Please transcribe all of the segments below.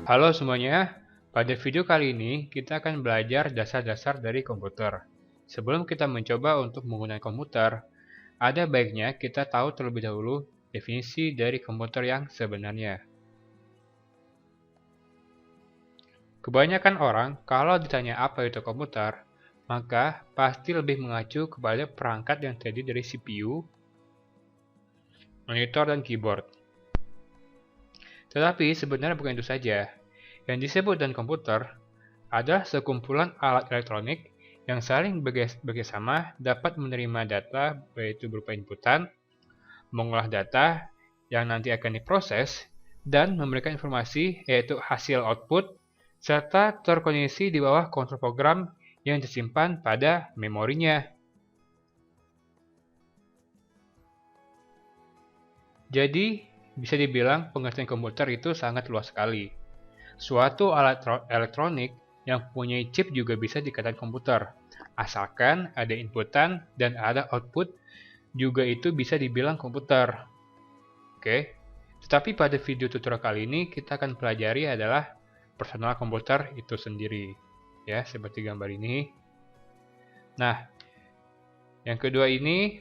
Halo semuanya, pada video kali ini kita akan belajar dasar-dasar dari komputer. Sebelum kita mencoba untuk menggunakan komputer, ada baiknya kita tahu terlebih dahulu definisi dari komputer yang sebenarnya. Kebanyakan orang kalau ditanya apa itu komputer, maka pasti lebih mengacu kepada perangkat yang terdiri dari CPU, monitor, dan keyboard. Tetapi sebenarnya bukan itu saja. Yang disebut dengan komputer adalah sekumpulan alat elektronik yang saling bekerjasama dapat menerima data, yaitu berupa inputan, mengolah data yang nanti akan diproses, dan memberikan informasi, yaitu hasil output, serta terkoneksi di bawah kontrol program yang disimpan pada memorinya. Jadi, bisa dibilang pengertian komputer itu sangat luas sekali. Suatu alat elektronik yang punya chip juga bisa dikatakan komputer. Asalkan ada inputan dan ada output, juga itu bisa dibilang komputer. Oke. Tetapi pada video tutorial kali ini kita akan pelajari adalah personal komputer itu sendiri. Ya, seperti gambar ini. Nah, yang kedua ini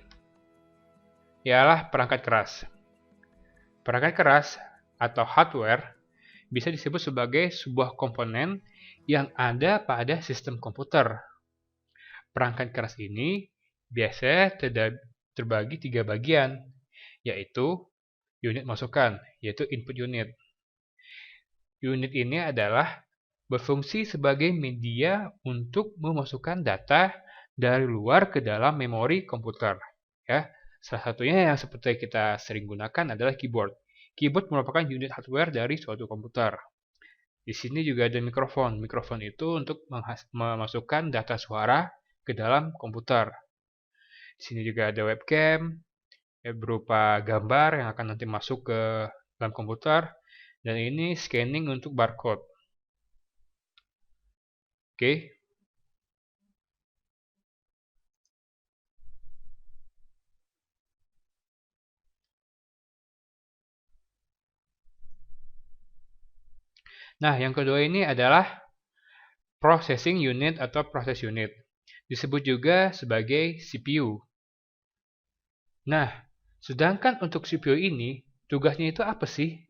ialah perangkat keras. Perangkat keras atau hardware bisa disebut sebagai sebuah komponen yang ada pada sistem komputer. Perangkat keras ini biasanya terbagi 3 bagian, yaitu unit masukan, yaitu input unit. Unit ini adalah berfungsi sebagai media untuk memasukkan data dari luar ke dalam memori komputer. Ya, salah satunya yang seperti kita sering gunakan adalah keyboard. Keyboard merupakan unit hardware dari suatu komputer. Di sini juga ada mikrofon. Mikrofon itu untuk memasukkan data suara ke dalam komputer. Di sini juga ada webcam, berupa gambar yang akan nanti masuk ke dalam komputer. Dan ini scanning untuk barcode. Oke. Nah, yang kedua ini adalah processing unit atau process unit. Disebut juga sebagai CPU. Nah, sedangkan untuk CPU ini, tugasnya itu apa sih?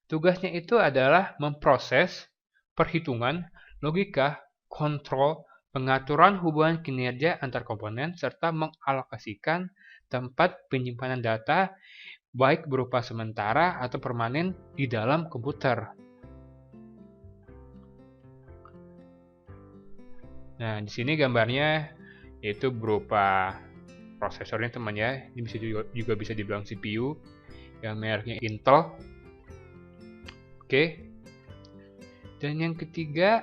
Tugasnya itu adalah memproses perhitungan, logika, kontrol, pengaturan hubungan kinerja antar komponen, serta mengalokasikan tempat penyimpanan data baik berupa sementara atau permanen di dalam komputer. Nah, di sini gambarnya yaitu berupa prosesornya teman ya. Ini juga bisa dibilang CPU yang mereknya Intel. Oke. Dan yang ketiga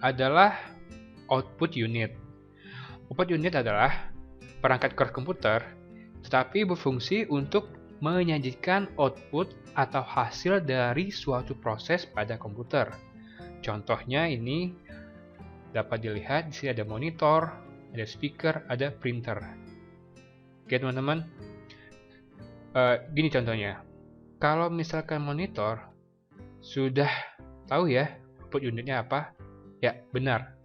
adalah output unit. Output unit adalah perangkat keras komputer tetapi berfungsi untuk menyajikan output atau hasil dari suatu proses pada komputer. Contohnya ini dapat dilihat di sini ada monitor, ada speaker, ada printer. Oke teman-teman, gini contohnya. Kalau misalkan monitor, sudah tahu ya output unitnya apa? Ya benar,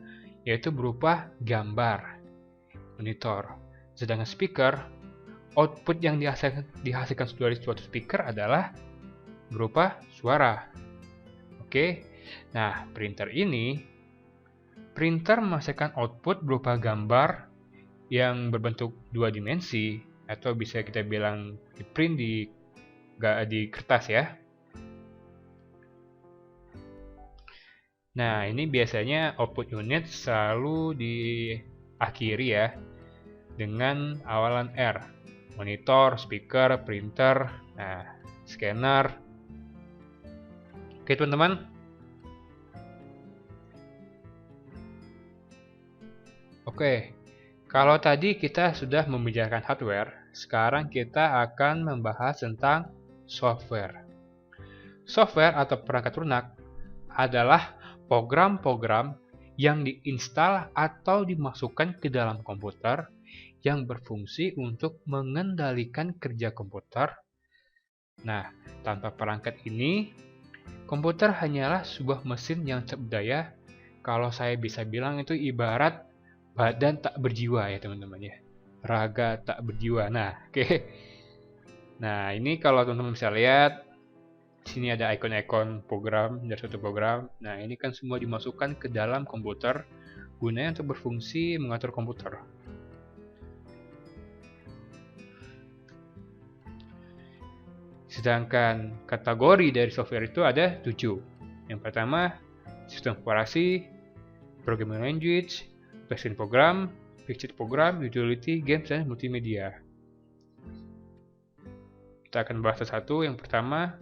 yaitu berupa gambar monitor. Sedangkan speaker, output yang dihasilkan dari suatu speaker adalah berupa suara. Oke, nah printer menghasilkan output berupa gambar yang berbentuk 2 dimensi atau bisa kita bilang di print di kertas ya. Nah, ini biasanya output unit selalu diakhiri ya dengan awalan R. Monitor, speaker, printer, nah, scanner. Oke, teman-teman. Oke. Kalau tadi kita sudah membicarakan hardware, sekarang kita akan membahas tentang software. Software atau perangkat lunak adalah program-program yang diinstal atau dimasukkan ke dalam komputer yang berfungsi untuk mengendalikan kerja komputer. Nah, tanpa perangkat ini, Komputer hanyalah sebuah mesin yang tak berdaya. Kalau saya bisa bilang itu ibarat badan tak berjiwa ya teman-teman ya. Raga tak berjiwa. Nah, oke. Nah, ini kalau teman-teman bisa lihat, sini ada ikon-ikon program dari suatu program. Nah, ini kan semua dimasukkan ke dalam komputer gunanya untuk berfungsi mengatur komputer. Sedangkan kategori dari software itu ada 7. Yang pertama, sistem operasi, programming language, application program, fixed program, utility, games, dan multimedia. Kita akan bahas satu. Yang pertama,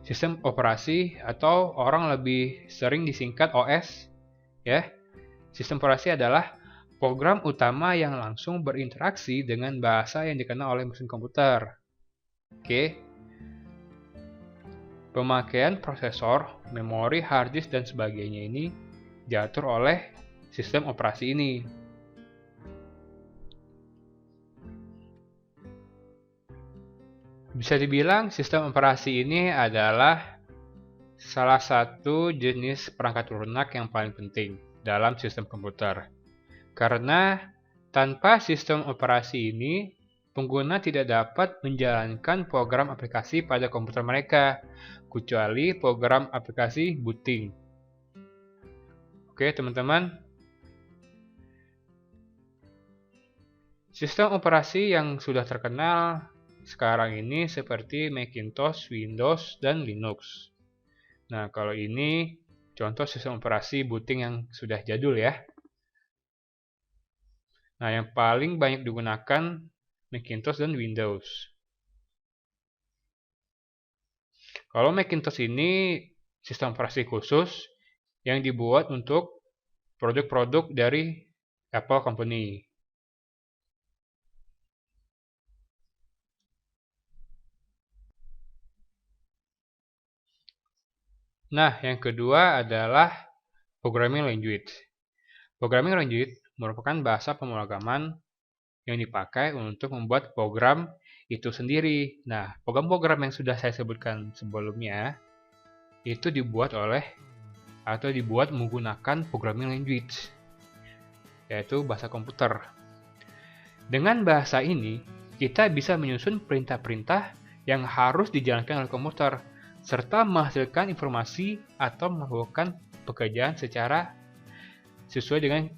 sistem operasi atau orang lebih sering disingkat OS. Ya, sistem operasi adalah program utama yang langsung berinteraksi dengan bahasa yang dikenal oleh mesin komputer. Oke. Pemakaian prosesor, memori, hard disk, dan sebagainya ini diatur oleh sistem operasi ini. Bisa dibilang sistem operasi ini adalah salah satu jenis perangkat lunak yang paling penting dalam sistem komputer. Karena tanpa sistem operasi ini, pengguna tidak dapat menjalankan program aplikasi pada komputer mereka, kecuali program aplikasi booting. Oke, teman-teman. Sistem operasi yang sudah terkenal sekarang ini seperti Macintosh, Windows, dan Linux. Nah, kalau ini contoh sistem operasi booting yang sudah jadul ya. Nah, yang paling banyak digunakan Macintosh dan Windows. Kalau Macintosh ini sistem operasi khusus yang dibuat untuk produk-produk dari Apple Company. Nah, yang kedua adalah programming language. Programming language merupakan bahasa pemrograman yang dipakai untuk membuat program itu sendiri. Nah, program-program yang sudah saya sebutkan sebelumnya itu dibuat menggunakan programming language, yaitu bahasa komputer. Dengan bahasa ini, kita bisa menyusun perintah-perintah yang harus dijalankan oleh komputer, serta menghasilkan informasi atau melakukan pekerjaan secara sesuai dengan